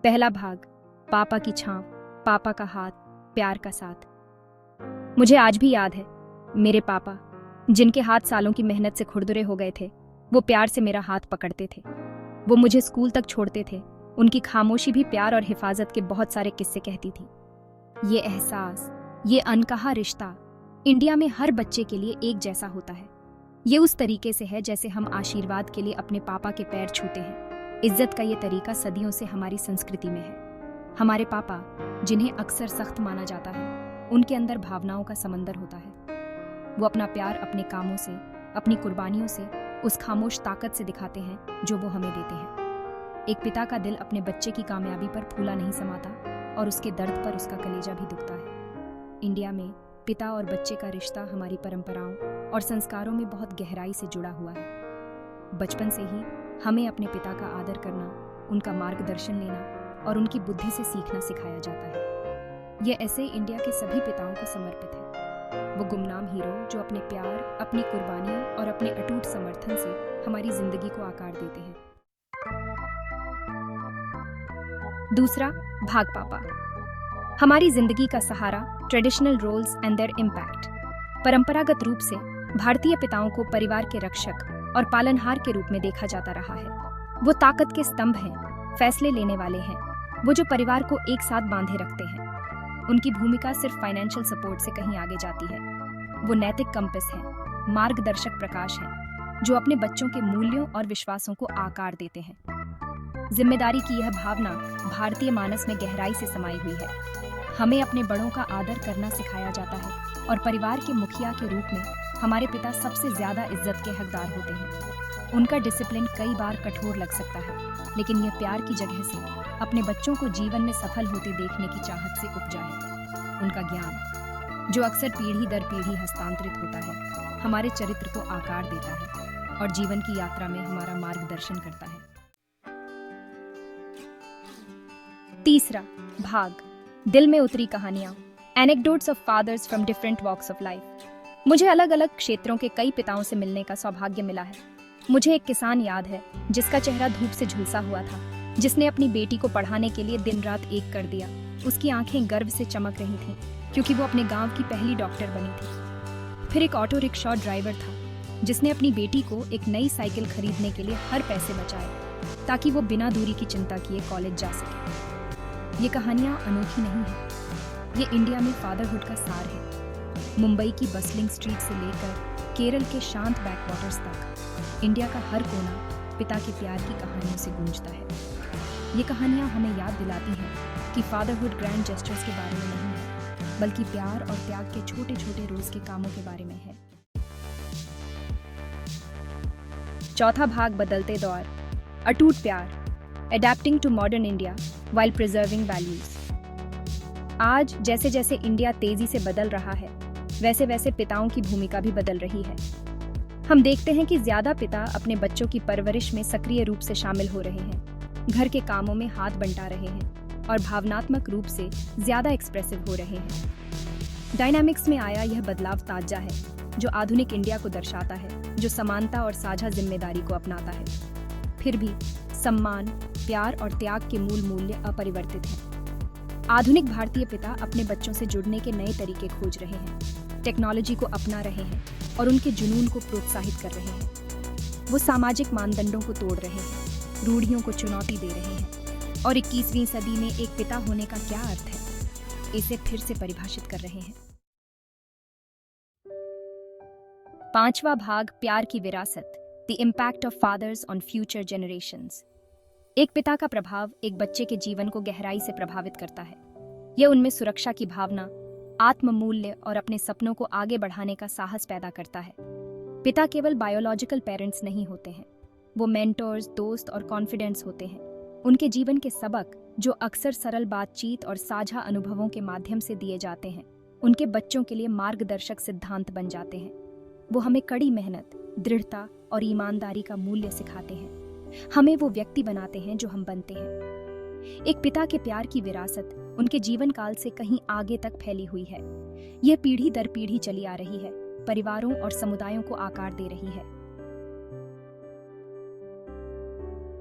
पहला भाग, पापा की छांव, पापा का हाथ, प्यार का साथ। मुझे आज भी याद है, मेरे पापा, जिनके हाथ सालों की मेहनत से खुरदुरे हो गए थे, वो प्यार से मेरा हाथ पकड़ते थे। वो मुझे स्कूल तक छोड़ते थे। उनकी खामोशी भी प्यार और हिफाजत के बहुत सारे किस्से कहती थी। ये एहसास, ये अनकहा रिश्ता इंडिया में हर बच्चे के लिए एक जैसा होता है। ये उस तरीके से है जैसे हम आशीर्वाद के लिए अपने पापा के पैर छूते हैं। इज्जत का ये तरीका सदियों से हमारी संस्कृति में है। हमारे पापा, जिन्हें अक्सर सख्त माना जाता है, उनके अंदर भावनाओं का समंदर होता है। वो अपना प्यार अपने कामों से, अपनी कुर्बानियों से, उस खामोश ताकत से दिखाते हैं जो वो हमें देते हैं। एक पिता का दिल अपने बच्चे की कामयाबी पर फूला नहीं समाता और उसके दर्द पर उसका कलेजा भी दुखता है। इंडिया में पिता और बच्चे का रिश्ता हमारी परंपराओं और संस्कारों में बहुत गहराई से जुड़ा हुआ है। बचपन से ही हमें अपने पिता का आदर करना, उनका मार्गदर्शन लेना और उनकी बुद्धि से सीखना सिखाया जाता है। यह ऐसे इंडिया के सभी पिताओं को समर्पित है। वो गुमनाम हीरो जो अपने प्यार, अपनी कुर्बानियों और अपने अटूट समर्थन से हमारी जिंदगी को आकार देते हैं। दूसरा भाग, पापा। हमारी जिंदगी का सहारा, traditional roles and their impact. परंपरागत रूप से भारतीय पिताओं को परिवार के रक्षक और पालनहार के रूप में देखा जाता रहा है। वो ताकत के स्तंभ हैं, फैसले लेने वाले हैं, वो जो परिवार को एक साथ बांधे रखते हैं। उनकी भूमिका सिर्फ फाइनेंशियल सपोर्ट से कहीं आगे जाती है। वो नैतिक कंपस हैं, मार्गदर्शक प्रकाश हैं, जो अपने बच्चों के मूल्यों और विश्वासों को आकार देते हैं। जिम्मेदारी की यह भावना भारतीय मानस में गहराई से समाई हुई है। हमें अपने बड़ों का आदर करना सिखाया जाता है और परिवार के मुखिया के रूप में हमारे पिता सबसे ज्यादा इज्जत के हकदार होते हैं। उनका डिसिप्लिन कई बार कठोर लग सकता है, लेकिन यह प्यार की जगह से अपने बच्चों को जीवन में सफल होते देखने की चाहत से उपजा है। उनका ज्ञान, जो अक्सर पीढ़ी दर पीढ़ी हस्तांतरित होता है, हमारे चरित्र को आकार देता है और जीवन की यात्रा में हमारा मार्गदर्शन करता है। तीसरा भाग, दिल में उतरी कहानियां, anecdotes of fathers from different walks of life. मुझे अलग अलग क्षेत्रों के कई पिताओं से मिलने का सौभाग्य मिला है। मुझे एक किसान याद है जिसका चेहरा धूप से झुलसा हुआ था, जिसने अपनी बेटी को पढ़ाने के लिए दिन रात एक कर दिया। उसकी आंखें गर्व से चमक रही थीं, क्योंकि वो अपने गांव की पहली डॉक्टर बनी थी। फिर एक ऑटो रिक्शा ड्राइवर था जिसने अपनी बेटी को एक नई साइकिल खरीदने के लिए हर पैसे बचाए ताकि वो बिना दूरी की चिंता किए कॉलेज जा सके। ये कहानियां अनोखी नहीं है, ये इंडिया में फादरहुड का सार है। मुंबई की बसलिंग स्ट्रीट से लेकर केरल के शांत बैकवाटर्स तक इंडिया का हर कोना पिता के प्यार की कहानियों से गूंजता है। ये कहानियां हमें याद दिलाती हैं कि फादरहुड ग्रैंड जेस्चर्स के बारे में नहीं है, बल्कि प्यार और त्याग के छोटे छोटे रोज के कामों के बारे में है। चौथा भाग, बदलते दौर, अटूट प्यार, adapting to modern India while preserving values. आज जैसे जैसे इंडिया तेजी से बदल रहा है, वैसे वैसे पिताओं की भूमिका भी बदल रही है। हम देखते हैं कि ज्यादा पिता अपने बच्चों की परवरिश में सक्रिय रूप से शामिल हो रहे हैं, घर के कामों में हाथ बंटा रहे हैं और भावनात्मक रूप से ज्यादा एक्सप्रेसिव हो रहे हैं। डायनामिक्स में आया यह बदलाव ताजा है, जो आधुनिक इंडिया को दर्शाता है, जो समानता और साझा जिम्मेदारी को अपनाता है। फिर भी सम्मान, प्यार और त्याग के मूल मूल्य अपरिवर्तित हैं। आधुनिक भारतीय पिता अपने बच्चों से जुड़ने के नए तरीके खोज रहे हैं, टेक्नोलॉजी को अपना रहे हैं और उनके जुनून को प्रोत्साहित कर रहे हैं। वो सामाजिक मानदंडों को तोड़ रहे हैं, रूढ़ियों को चुनौती दे रहे हैं और 21वीं सदी में एक पिता होने का क्या अर्थ है, इसे फिर से परिभाषित कर रहे हैं। पांचवा भाग, प्यार की विरासत, the impact of fathers on future generations. एक पिता का प्रभाव एक बच्चे के जीवन को गहराई से प्रभावित करता है। यह उनमें सुरक्षा की भावना, आत्ममूल्य और अपने सपनों को आगे बढ़ाने का साहस पैदा करता है। पिता केवल बायोलॉजिकल पेरेंट्स नहीं होते हैं, वो मेंटर्स, दोस्त और कॉन्फिडेंट्स होते हैं। उनके जीवन के सबक, जो अक्सर सरल बातचीत और साझा अनुभवों के माध्यम से दिए जाते हैं, उनके बच्चों के लिए मार्गदर्शक सिद्धांत बन जाते हैं। वो हमें कड़ी मेहनत, दृढ़ता और ईमानदारी का मूल्य सिखाते हैं। हमें वो व्यक्ति बनाते हैं जो हम बनते हैं। एक पिता के प्यार की विरासत उनके जीवन काल से कहीं आगे तक फैली हुई है। यह पीढ़ी दर पीढ़ी चली आ रही है, परिवारों और समुदायों को आकार दे रही है।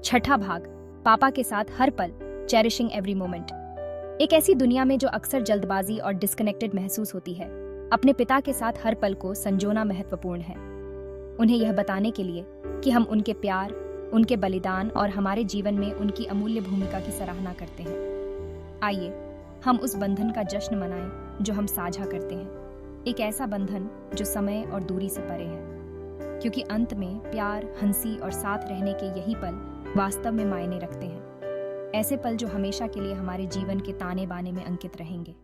छठा भाग, पापा के साथ हर पल, चेरिशिंग एवरी मोमेंट। एक ऐसी दुनिया में जो अक्सर जल्दबाजी और डिस्कनेक्टेड महसूस होती है, अपने पिता के साथ हर पल को संजोना महत्वपूर्ण है। उन्हें यह बताने के लिए कि हम उनके प्यार, उनके बलिदान और हमारे जीवन में उनकी अमूल्य भूमिका की सराहना करते हैं। आइए हम उस बंधन का जश्न मनाएं जो हम साझा करते हैं, एक ऐसा बंधन जो समय और दूरी से परे है, क्योंकि अंत में प्यार, हंसी और साथ रहने के यही पल वास्तव में मायने रखते हैं। ऐसे पल जो हमेशा के लिए हमारे जीवन के ताने बाने में अंकित रहेंगे।